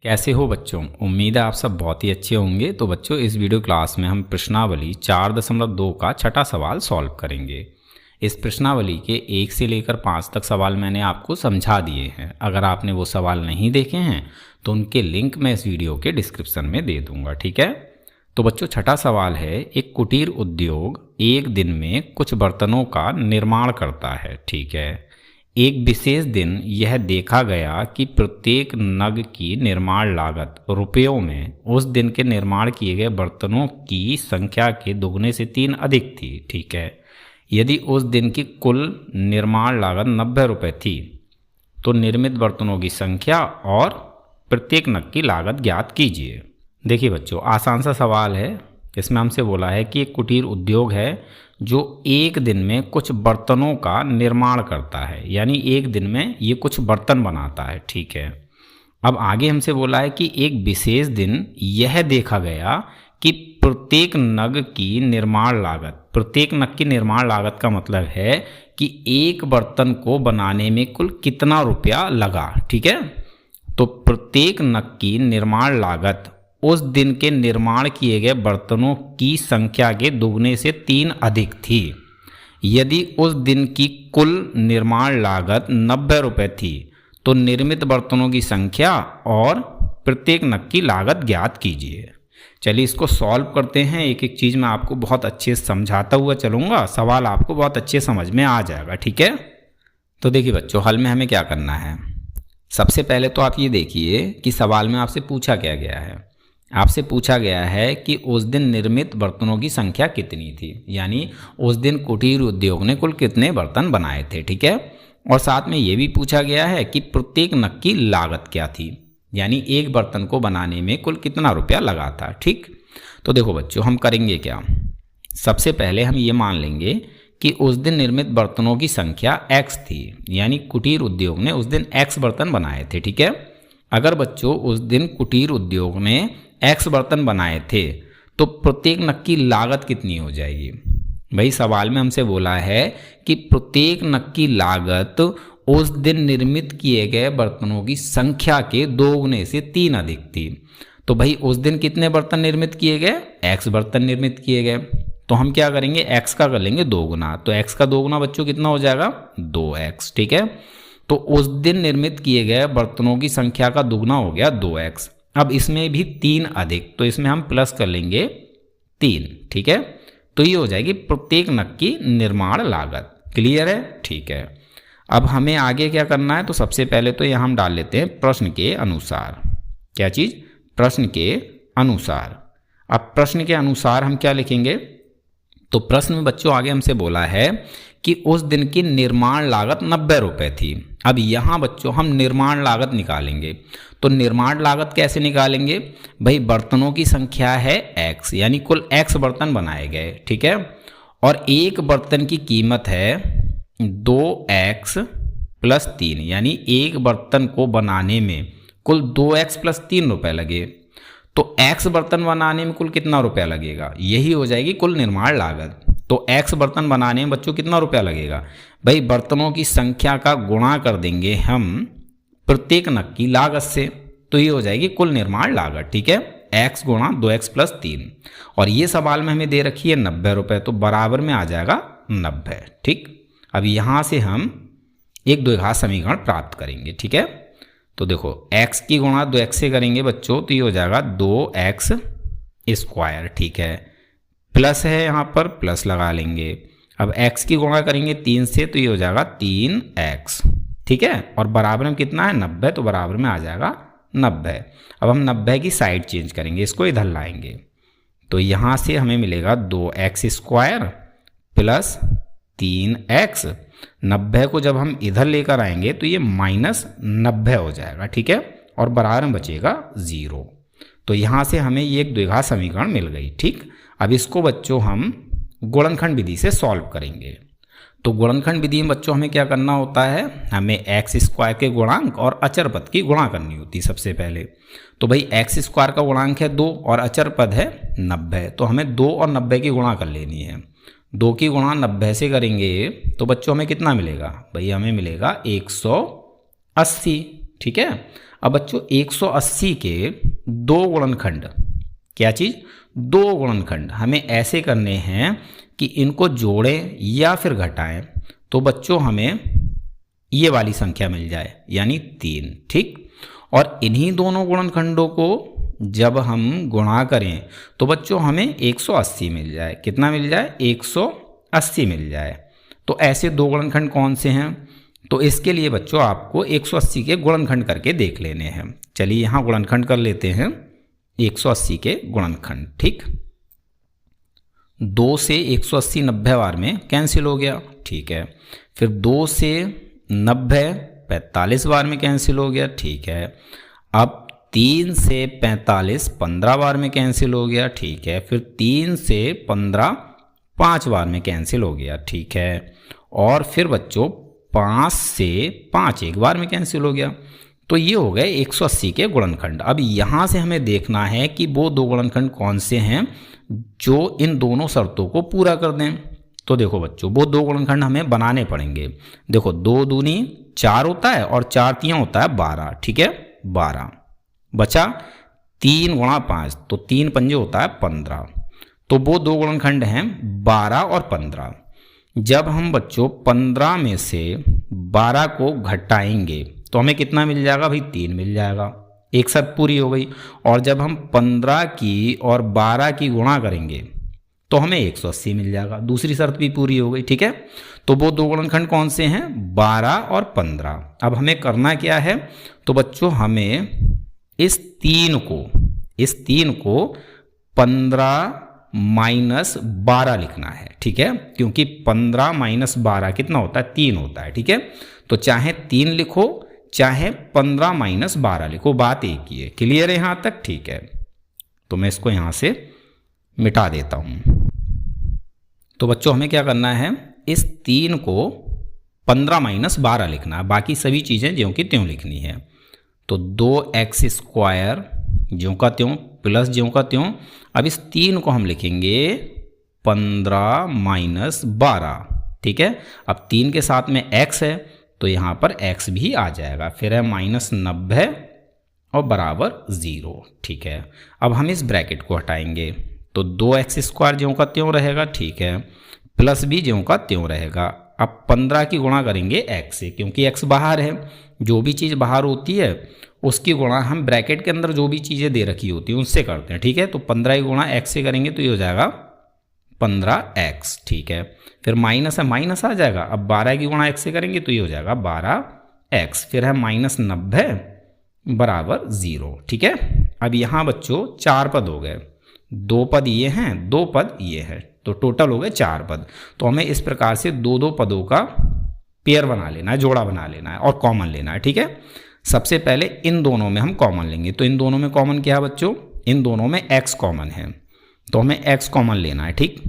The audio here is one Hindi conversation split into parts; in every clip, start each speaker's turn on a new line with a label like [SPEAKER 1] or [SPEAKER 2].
[SPEAKER 1] कैसे हो बच्चों। उम्मीद है आप सब बहुत ही अच्छे होंगे। तो बच्चों इस वीडियो क्लास में हम प्रश्नावली 4.2 का छठा सवाल सॉल्व करेंगे। इस प्रश्नावली के 1 से लेकर 5 तक सवाल मैंने आपको समझा दिए हैं। अगर आपने वो सवाल नहीं देखे हैं तो उनके लिंक मैं इस वीडियो के डिस्क्रिप्शन में दे दूंगा, ठीक है। तो बच्चों छठा सवाल है, एक कुटीर उद्योग एक दिन में कुछ बर्तनों का निर्माण करता है, ठीक है। एक विशेष दिन यह देखा गया कि प्रत्येक नग की निर्माण लागत रुपयों में उस दिन के निर्माण किए गए बर्तनों की संख्या के दुगने से 3 अधिक थी, ठीक है। यदि उस दिन की कुल निर्माण लागत 90 रुपये थी तो निर्मित बर्तनों की संख्या और प्रत्येक नग की लागत ज्ञात कीजिए। देखिए बच्चों, आसान सा सवाल है। इसमें हमसे बोला है कि एक कुटीर उद्योग है जो एक दिन में कुछ बर्तनों का निर्माण करता है, यानी एक दिन में ये कुछ बर्तन बनाता है, ठीक है। अब आगे हमसे बोला है कि एक विशेष दिन यह देखा गया कि प्रत्येक नग की निर्माण लागत, प्रत्येक नग की निर्माण लागत का मतलब है कि एक बर्तन को बनाने में कुल कितना रुपया लगा, ठीक है। तो प्रत्येक नग की निर्माण लागत उस दिन के निर्माण किए गए बर्तनों की संख्या के दुगने से 3 अधिक थी। यदि उस दिन की कुल निर्माण लागत 90 रुपये थी तो निर्मित बर्तनों की संख्या और प्रत्येक नग की लागत ज्ञात कीजिए। चलिए इसको सॉल्व करते हैं। एक एक चीज़ मैं आपको बहुत अच्छे से समझाता हुआ चलूँगा, सवाल आपको बहुत अच्छे समझ में आ जाएगा, ठीक है। तो देखिए बच्चों, हल में हमें क्या करना है। सबसे पहले तो आप ये देखिए कि सवाल में आपसे पूछा क्या गया है। आपसे पूछा गया है कि उस दिन निर्मित बर्तनों की संख्या कितनी थी, यानी उस दिन कुटीर उद्योग ने कुल कितने बर्तन बनाए थे, ठीक है। और साथ में ये भी पूछा गया है कि प्रत्येक नग की लागत क्या थी, यानी एक बर्तन को बनाने में कुल कितना रुपया लगा था, ठीक। तो देखो बच्चों, हम करेंगे क्या। सबसे पहले हम ये मान लेंगे कि उस दिन निर्मित बर्तनों की संख्या x थी, यानी कुटीर उद्योग ने उस दिन x बर्तन बनाए थे, ठीक है। अगर बच्चों उस दिन कुटीर उद्योग ने x बर्तन बनाए थे तो प्रत्येक नग की लागत कितनी हो जाएगी। भाई सवाल में हमसे बोला है कि प्रत्येक नग की लागत उस दिन निर्मित किए गए बर्तनों की संख्या के दोगुने से 3 अधिक थी। तो भाई उस दिन कितने बर्तन निर्मित किए गए, x बर्तन निर्मित किए गए। तो हम क्या करेंगे, x का कर लेंगे 2 गुना। तो x का 2 गुना बच्चों कितना हो जाएगा, 2x, ठीक है। तो उस दिन निर्मित किए गए बर्तनों की संख्या का दुगना हो गया 2x। अब इसमें भी 3 अधिक, तो इसमें हम प्लस कर लेंगे 3, ठीक है। तो ये हो जाएगी प्रत्येक नग की निर्माण लागत। क्लियर है, ठीक है। अब हमें आगे क्या करना है, तो सबसे पहले तो यहाँ हम डाल लेते हैं प्रश्न के अनुसार। क्या चीज़, प्रश्न के अनुसार। अब प्रश्न के अनुसार हम क्या लिखेंगे, तो प्रश्न में बच्चों आगे हमसे बोला है कि उस दिन की निर्माण लागत 90 रुपये थी। अब यहाँ बच्चों हम निर्माण लागत निकालेंगे। तो निर्माण लागत कैसे निकालेंगे, भाई बर्तनों की संख्या है x, यानी कुल x बर्तन बनाए गए, ठीक है। और एक बर्तन की कीमत है 2x + 3, यानी एक बर्तन को बनाने में कुल 2x + 3 रुपये लगे। तो x बर्तन बनाने में कुल कितना रुपया लगेगा, यही हो जाएगी कुल निर्माण लागत। तो x बर्तन बनाने में बच्चों कितना रुपया लगेगा, भाई बर्तनों की संख्या का गुणा कर देंगे हम प्रत्येक नग की लागत से, तो ये हो जाएगी कुल निर्माण लागत, ठीक है। x गुणा 2x + 3, और ये सवाल में हमें दे रखी है 90 रुपये, तो बराबर में आ जाएगा 90, ठीक। अब यहाँ से हम एक द्विघात समीकरण प्राप्त करेंगे, ठीक है। तो देखो x की गुणा 2x से करेंगे बच्चों, तो ये हो जाएगा 2x², ठीक है। प्लस है यहाँ पर, प्लस लगा लेंगे। अब x की गुणा करेंगे 3 से, तो ये हो जाएगा 3x, ठीक है। और बराबर में कितना है, 90, तो बराबर में आ जाएगा 90। अब हम 90 की साइड चेंज करेंगे, इसको इधर लाएंगे। तो यहाँ से हमें मिलेगा 2x² + 3x। 90 को जब हम इधर लेकर आएंगे तो ये -90 हो जाएगा, ठीक है। और बराबर में बचेगा 0। तो यहाँ से हमें ये एक द्विघात समीकरण मिल गई, ठीक। अब इसको बच्चों हम गुणनखंड विधि से सॉल्व करेंगे। तो गुणनखंड विधि में बच्चों हमें क्या करना होता है, हमें x² के गुणांक और अचर पद की गुणा करनी होती है सबसे पहले। तो भाई x² का गुणांक है 2 और अचर पद है 90, तो हमें 2 और 90 की गुणा कर लेनी है। 2 की गुणा 90 से करेंगे तो बच्चों हमें कितना मिलेगा, भाई हमें मिलेगा 180, ठीक है। अब बच्चों 180 के दो गुणनखंड, क्या चीज़, दो गुणनखंड हमें ऐसे करने हैं कि इनको जोड़ें या फिर घटाएं, तो बच्चों हमें ये वाली संख्या मिल जाए यानी 3, ठीक। और इन्हीं दोनों गुणनखंडों को जब हम गुणा करें तो बच्चों हमें 180 मिल जाए। कितना मिल जाए, 180 मिल जाए। तो ऐसे दो गुणनखंड कौन से हैं, तो इसके लिए बच्चों आपको 180 के गुणनखंड करके देख लेने हैं। चलिए यहाँ गुणनखंड कर लेते हैं 180 के गुणनखंड, ठीक। 2 से 180 90 बार में कैंसिल हो गया, ठीक है। फिर 2 से 90 45 बार में कैंसिल हो गया, ठीक है। अब 3 से 45 15 बार में कैंसिल हो गया, ठीक है। फिर 3 से 15 5 बार में कैंसिल हो गया, ठीक है। और फिर बच्चों 5 से 5 एक बार में कैंसिल हो गया। तो ये हो गए 180 के गुणनखंड। अब यहाँ से हमें देखना है कि वो दो गुणनखंड कौन से हैं जो इन दोनों शर्तों को पूरा कर दें। तो देखो बच्चों वो दो गुणनखंड हमें बनाने पड़ेंगे। देखो 2 दूनी 4 होता है और 4 तियां होता है 12, ठीक है। 12 बचा 3 गुणा 5, तो 3 पंजे होता है 15। तो वो दो गुणनखंड हैं 12 और 15। जब हम बच्चों 15 में से 12 को घटाएंगे तो हमें कितना मिल जाएगा भाई, 3 मिल जाएगा। एक शर्त पूरी हो गई। और जब हम 15 की और 12 की गुणा करेंगे तो हमें 180 मिल जाएगा। दूसरी शर्त भी पूरी हो गई, ठीक है। तो वो दो गुणनखंड कौन से हैं, 12 और 15। अब हमें करना क्या है, तो बच्चों हमें इस 3 को 15 माइनस 12 लिखना है, ठीक है। क्योंकि 15 माइनस 12 कितना होता है, 3 होता है, ठीक है। तो चाहे 3 लिखो चाहे 15 माइनस 12 लिखो, बात एक ही है। क्लियर है यहाँ तक, ठीक है। तो मैं इसको यहाँ से मिटा देता हूँ। तो बच्चों हमें क्या करना है, इस 3 को 15 माइनस 12 लिखना है, बाकी सभी चीज़ें ज्यों की त्यों लिखनी है। तो 2x² ज्यों का त्यों प्लस ज्यों का त्यों। अब इस 3 को हम लिखेंगे 15 माइनस 12, ठीक है। अब 3 के साथ में x है तो यहाँ पर x भी आ जाएगा। फिर है -90 और बराबर 0, ठीक है। अब हम इस ब्रैकेट को हटाएंगे तो 2x² ज्यों का त्यों रहेगा, ठीक है। प्लस भी ज्यों का त्यों रहेगा। अब 15 की गुणा करेंगे x से, क्योंकि x बाहर है। जो भी चीज़ बाहर होती है उसकी गुणा हम ब्रैकेट के अंदर जो भी चीज़ें दे रखी होती हैं उससे करते हैं, ठीक है। तो 15 की गुणा x से करेंगे तो ये हो जाएगा 15x, ठीक है। फिर माइनस है, माइनस आ जाएगा। अब 12 की गुणा x से करेंगे तो ये हो जाएगा 12x। फिर है -90 बराबर 0, ठीक है। अब यहाँ बच्चों 4 पद हो गए, 2 पद ये हैं, 2 पद ये हैं, तो टोटल हो गए 4 पद। तो हमें इस प्रकार से 2-2 पदों का पेयर बना लेना है, जोड़ा बना लेना है और कॉमन लेना है, ठीक है। सबसे पहले इन दोनों में हम कॉमन लेंगे। तो इन दोनों में कॉमन क्या है बच्चों, इन दोनों में x कॉमन है, तो हमें x कॉमन लेना है, ठीक।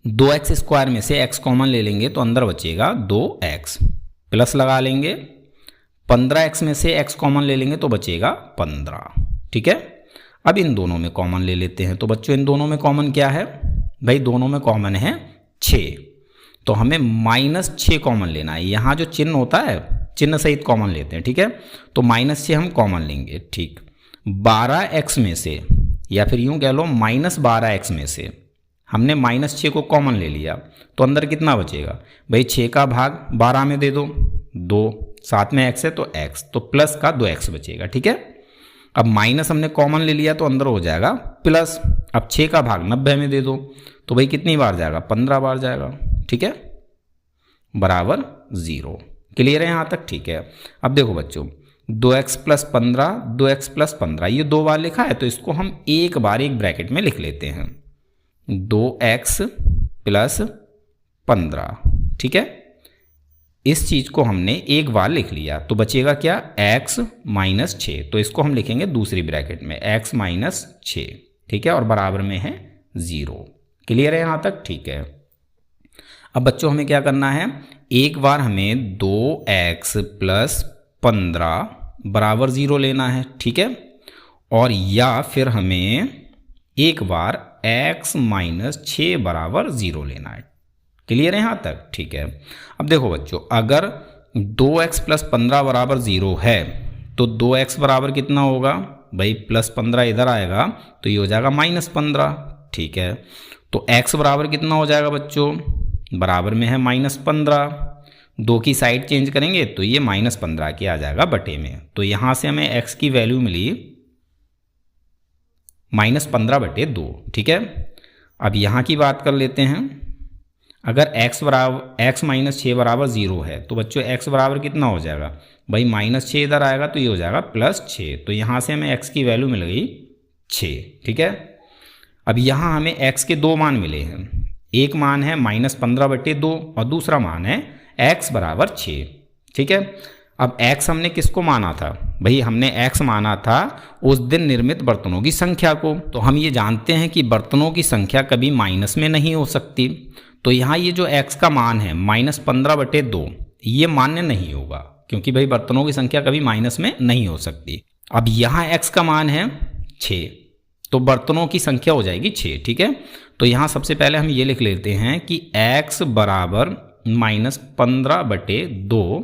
[SPEAKER 1] 2x² में से x कॉमन ले लेंगे तो अंदर बचेगा 2x, प्लस लगा लेंगे। 15x में से x कॉमन ले लेंगे तो बचेगा 15, ठीक है। अब इन दोनों में कॉमन ले लेते हैं। तो बच्चों इन दोनों में कॉमन क्या है भाई, दोनों में कॉमन है 6, तो हमें -6 कॉमन लेना है। यहाँ जो चिन्ह होता है चिन्ह सहित कॉमन लेते हैं, ठीक है। तो -6 हम कॉमन लेंगे, ठीक। 12x में से, या फिर यूं कह लो -12x में से हमने -6 को कॉमन ले लिया तो अंदर कितना बचेगा भाई, 6 का भाग 12 में दे दो, 2 साथ में x है तो x, तो प्लस का 2x बचेगा, ठीक है। अब माइनस हमने कॉमन ले लिया तो अंदर हो जाएगा प्लस। अब 6 का भाग 90 में दे दो तो भाई कितनी बार जाएगा, 15 बार जाएगा, ठीक है, बराबर 0। क्लियर है यहाँ तक, ठीक है। अब देखो बच्चों 2x + 15, 2x + 15 ये 2 बार लिखा है, तो इसको हम एक बार एक ब्रैकेट में लिख लेते हैं, 2x + 15, ठीक है। इस चीज़ को हमने एक बार लिख लिया तो बचेगा क्या, x - 6, तो इसको हम लिखेंगे दूसरी ब्रैकेट में x - 6, ठीक है, और बराबर में है 0। क्लियर है यहाँ तक, ठीक है। अब बच्चों हमें क्या करना है, एक बार हमें 2x + 15 बराबर 0 लेना है, ठीक है। और या फिर हमें एक बार x - 6 बराबर 0 लेना है। क्लियर है यहाँ तक, ठीक है। अब देखो बच्चों अगर 2x + 15 बराबर 0 है तो 2x बराबर कितना होगा भाई, +15 इधर आएगा तो ये हो जाएगा -15। ठीक है, तो x बराबर कितना हो जाएगा बच्चों, बराबर में है -15, 2 की साइड चेंज करेंगे तो ये -15 के आ जाएगा बटे में। तो यहाँ से हमें x की वैल्यू मिली -15/2। ठीक है, अब यहाँ की बात कर लेते हैं। अगर x -6 बराबर 0 है तो बच्चों x बराबर कितना हो जाएगा भाई, -6 इधर आएगा तो ये हो जाएगा +6। तो यहाँ से हमें x की वैल्यू मिल गई 6। ठीक है, अब यहाँ हमें x के 2 मान मिले हैं, एक मान है -15/2 और दूसरा मान है x बराबर 6। ठीक है, अब x हमने किसको माना था भाई, हमने x माना था उस दिन निर्मित बर्तनों की संख्या को। तो हम ये जानते हैं कि बर्तनों की संख्या कभी माइनस में नहीं हो सकती। तो यहाँ ये जो x का मान है -15/2 ये मान्य नहीं होगा, क्योंकि भाई बर्तनों की संख्या कभी माइनस में नहीं हो सकती। अब यहाँ x का मान है 6, तो बर्तनों की संख्या हो जाएगी 6। ठीक है, तो यहाँ सबसे पहले हम ये लिख लेते हैं कि x बराबर -15/2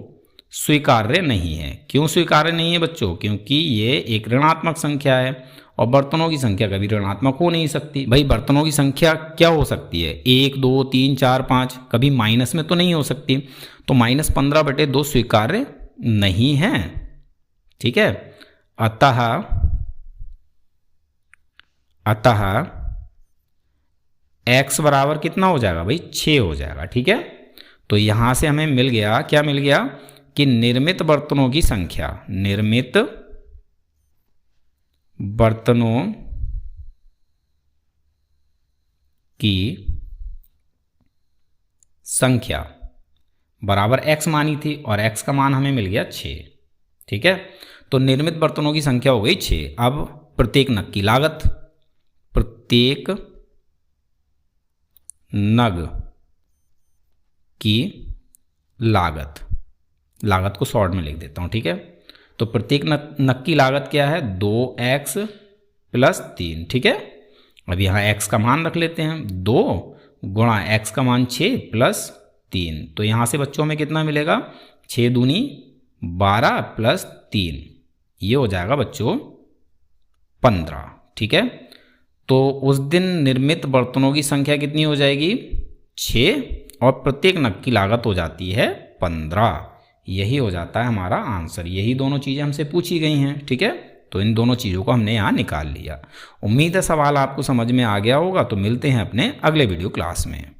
[SPEAKER 1] स्वीकार्य नहीं है। क्यों स्वीकार्य नहीं है बच्चों, क्योंकि ये एक ऋणात्मक संख्या है और बर्तनों की संख्या कभी ऋणात्मक हो नहीं सकती। भाई बर्तनों की संख्या क्या हो सकती है, 1 2 3 4 5, कभी माइनस में तो नहीं हो सकती। तो -15/2 स्वीकार्य नहीं है। ठीक है, अतः x बराबर कितना हो जाएगा भाई, 6 हो जाएगा। ठीक है, तो यहाँ से हमें मिल गया, क्या मिल गया कि निर्मित बर्तनों की संख्या, निर्मित बर्तनों की संख्या बराबर x मानी थी और x का मान हमें मिल गया 6। ठीक है, तो निर्मित बर्तनों की संख्या हो गई 6। अब प्रत्येक नग की लागत, प्रत्येक नग की लागत को शॉर्ट में लिख देता हूँ। ठीक है, तो प्रत्येक नग की लागत क्या है, 2x + 3। ठीक है, अब यहाँ x का मान रख लेते हैं, 2 गुणा x का मान 6 + 3। तो यहाँ से बच्चों में कितना मिलेगा, 6 दूनी 12 + 3, ये हो जाएगा बच्चों 15। ठीक है, तो उस दिन निर्मित बर्तनों की संख्या कितनी हो जाएगी, 6, और प्रत्येक नग की लागत हो जाती है 15। यही हो जाता है हमारा आंसर। यही दोनों चीज़ें हमसे पूछी गई हैं। ठीक है, तो इन दोनों चीज़ों को हमने यहाँ निकाल लिया। उम्मीद है सवाल आपको समझ में आ गया होगा। तो मिलते हैं अपने अगले वीडियो क्लास में।